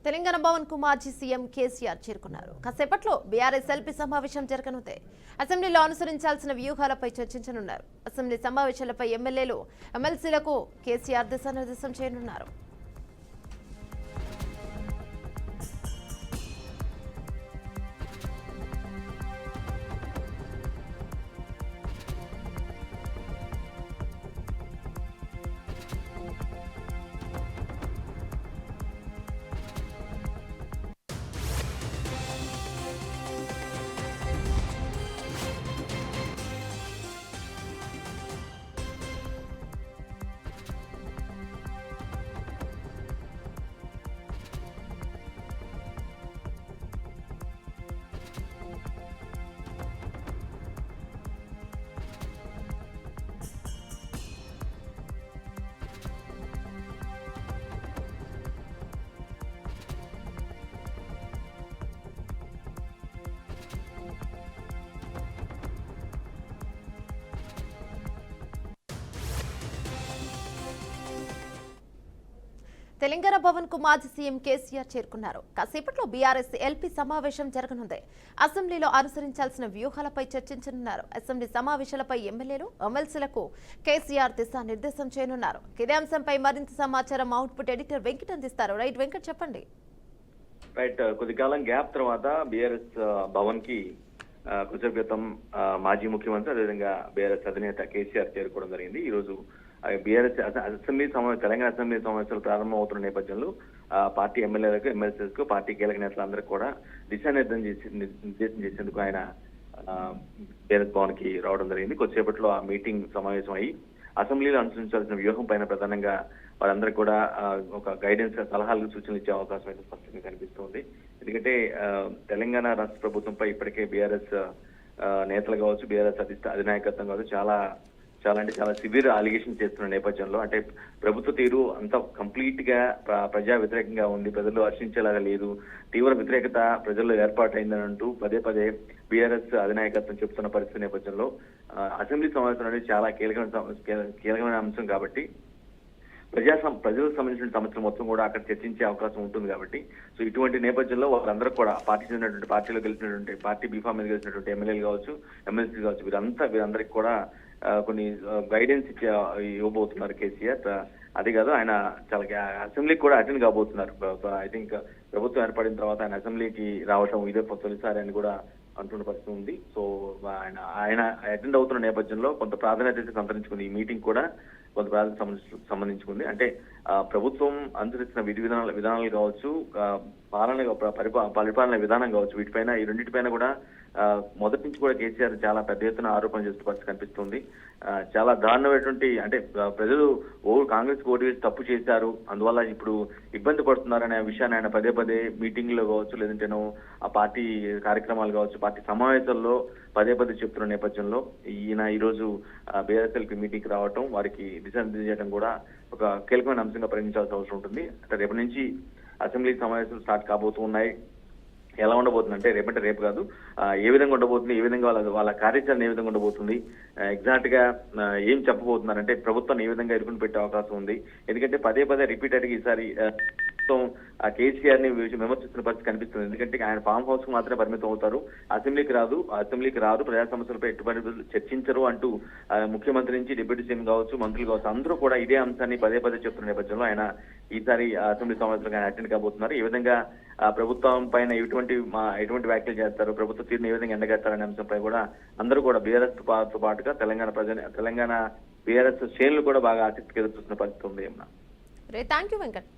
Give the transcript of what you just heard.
తెలంగాణ భవన్ కు మాజీ సీఎం కేసీఆర్ చేరుకున్నారు. కాసేపట్లో బీఆర్ఎస్ ఎల్పీ సమావేశం జరగనుంది. అసెంబ్లీలో అనుసరించాల్సిన వ్యూహాలపై చర్చించనున్నారు. అసెంబ్లీ సమావేశాలపై ఎమ్మెల్యేలు ఎమ్మెల్సీలకు కేసీఆర్ దిశానిర్దేశం చేయనున్నారు. తెలంగాణ భవన్ కు మాజీ సీఎం కేసీఆర్ చేరుకున్నారు. కాసేపట్లో బీఆర్ఎస్ ఎల్పీ సమావేశం జరగనుంది. అసెంబ్లీలో అనుసరించాల్సిన వ్యూహాలపై చర్చించనున్నారు. అసెంబ్లీ సమావేశాలపై ఎమ్మెల్యేలు ఎమ్మెల్సీలకు కేసీఆర్ దిశానిర్దేశం చేయనున్నారు. ఇదే అంశంపై మరింత సమాచారం అవుట్పుట్ ఎడిటర్ వెంకట్ అందిస్తారు. రైట్ వెంకట్, చెప్పండి. రైట్, కొద్ది కాలం గ్యాప్ తర్వాత బీఆర్ఎస్ భవన్ కి కొద్దిసేపు క్రితం మాజీ ముఖ్యమంత్రి అదేవిధంగా బీఆర్ఎస్ అధినేత కేసీఆర్ చేరుకోవడం జరిగింది. ఈ రోజు బీఆర్ఎస్ తెలంగాణ అసెంబ్లీ సమావేశాలు ప్రారంభం అవుతున్న నేపథ్యంలో పార్టీ ఎమ్మెల్యేలకు ఎమ్మెల్సీలకు పార్టీ కీలక నేతలందరూ కూడా నిర్దేశం చేసేందుకు ఆయన బీఆర్ఎస్ భవన్ కి రావడం జరిగింది. కొద్దిసేపట్లో ఆ మీటింగ్ సమావేశం అయ్యి అసెంబ్లీలో అనుసరించాల్సిన వ్యూహం పైన ప్రధానంగా వారందరూ కూడా ఒక గైడెన్స్ సలహాలు సూచనలు ఇచ్చే అవకాశం అయితే స్పష్టంగా కనిపిస్తోంది. ఎందుకంటే తెలంగాణ రాష్ట్ర ప్రభుత్వంపై ఇప్పటికే బీఆర్ఎస్ నేతలు కావచ్చు, బీఆర్ఎస్ అధినాయకత్వం కావచ్చు చాలా సివియర్ అలిగేషన్ చేస్తున్న నేపథ్యంలో, అంటే ప్రభుత్వ తీరు అంతా కంప్లీట్ గా ప్రజా వ్యతిరేకంగా ఉంది, ప్రజలు హర్షించేలాగా లేదు, తీవ్ర వ్యతిరేకత ప్రజల్లో ఏర్పాటైందని అంటూ పదే పదే బీఆర్ఎస్ అధినాయకత్వం చెప్తున్న పరిస్థితి నేపథ్యంలో అసెంబ్లీ సమావేశం అనేది చాలా కీలకమైన అంశం కాబట్టి ప్రజలకు సంబంధించిన సమస్యలు మొత్తం కూడా అక్కడ చర్చించే అవకాశం ఉంటుంది కాబట్టి సో ఇటువంటి నేపథ్యంలో వాళ్ళందరూ కూడా పార్టీలో గెలిచినటువంటి పార్టీ బీఫామ్ మీద గెలిచినటువంటి ఎమ్మెల్యేలు కావచ్చు, ఎమ్మెల్సీ కావచ్చు, వీరందరికీ కూడా కొన్ని గైడెన్స్ ఇవ్వబోతున్నారు కేసీఆర్. అదే కాదు, ఆయన చాలా అసెంబ్లీకి కూడా అటెండ్ కాబోతున్నారు. ఐ థింక్ ప్రభుత్వం ఏర్పడిన తర్వాత ఆయన అసెంబ్లీకి రావటం ఇదే తొలిసారి అని కూడా అంటున్న పరిస్థితి ఉంది. సో ఆయన అటెండ్ అవుతున్న నేపథ్యంలో కొంత ప్రాధాన్యత సంతరించుకుంది. ఈ మీటింగ్ కూడా కొంత ప్రాధాన్యత సంబంధించుకుంది. అంటే ప్రభుత్వం అనుసరిస్తున్న విధానాలు కావచ్చు, పరిపాలన విధానం కావచ్చు, వీటిపైన ఈ రెండింటిపైన కూడా మొదటి నుంచి కూడా కేసీఆర్ చాలా పెద్ద ఎత్తున ఆరోపణ చేస్తున్న పరిస్థితి కనిపిస్తుంది. చాలా దారుణమైనటువంటి, అంటే ప్రజలు కాంగ్రెస్ ఓటు వేసి తప్పు చేశారు, అందువల్ల ఇప్పుడు ఇబ్బంది పడుతున్నారనే విషయాన్ని ఆయన పదే పదే మీటింగ్ లో కావచ్చు, లేదంటేనో ఆ పార్టీ కార్యక్రమాలు కావచ్చు, పార్టీ సమావేశాల్లో పదే పదే చెప్తున్న నేపథ్యంలో ఈయన ఈ రోజు బీఆర్ఎస్ఎల్పీ మీటింగ్ రావటం, వారికి దిశానిర్దేశం చేయడం కూడా ఒక కీలకమైన అంశంగా పరిగణించాల్సిన అవసరం ఉంటుంది. అంటే రేపటి నుంచి అసెంబ్లీ సమావేశాలు స్టార్ట్ కాబోతున్నాయి. ఎలా ఉండబోతుంది అంటే రేపు కాదు, ఏ విధంగా ఉండబోతుంది, ఏ విధంగా వాళ్ళ కార్యాచరణ ఏ విధంగా ఉండబోతుంది, ఎగ్జాక్ట్ గా ఏం చెప్పబోతున్నారంటే ప్రభుత్వాన్ని ఏ విధంగా ఎదుర్కొని పెట్టే అవకాశం ఉంది. ఎందుకంటే పదే పదే రిపీటెడ్ గా ఈసారి కేసీఆర్ ని విమర్శిస్తున్న పరిస్థితి కనిపిస్తుంది. ఎందుకంటే ఆయన ఫామ్ హౌస్ కు మాత్రమే పరిమితం అవుతారు, అసెంబ్లీకి రాదు, ప్రజా సమస్యలపై ఎటువంటి చర్చించరు అంటూ ముఖ్యమంత్రి నుంచి డిప్యూటీ సీఎం కావచ్చు, మంత్రులు కావచ్చు, అందరూ కూడా ఇదే అంశాన్ని పదే పదే చెప్తున్న నేపథ్యంలో ఆయన ఈసారి అసెంబ్లీ సమావేశాలకు ఆయన అటెండ్ కాబోతున్నారు. ఈ విధంగా ప్రభుత్వం పైన ఎటువంటి వ్యాఖ్యలు చేస్తారు, ప్రభుత్వ తీరుని ఏ విధంగా ఎండగట్టాలనే అంశంపై కూడా అందరూ కూడా బీఆర్ఎస్ తో పాటుగా తెలంగాణ బీఆర్ఎస్ శ్రేణులు కూడా బాగా ఆసక్తిగా చూస్తున్న పరిస్థితి ఉంది. Thank you Venkat.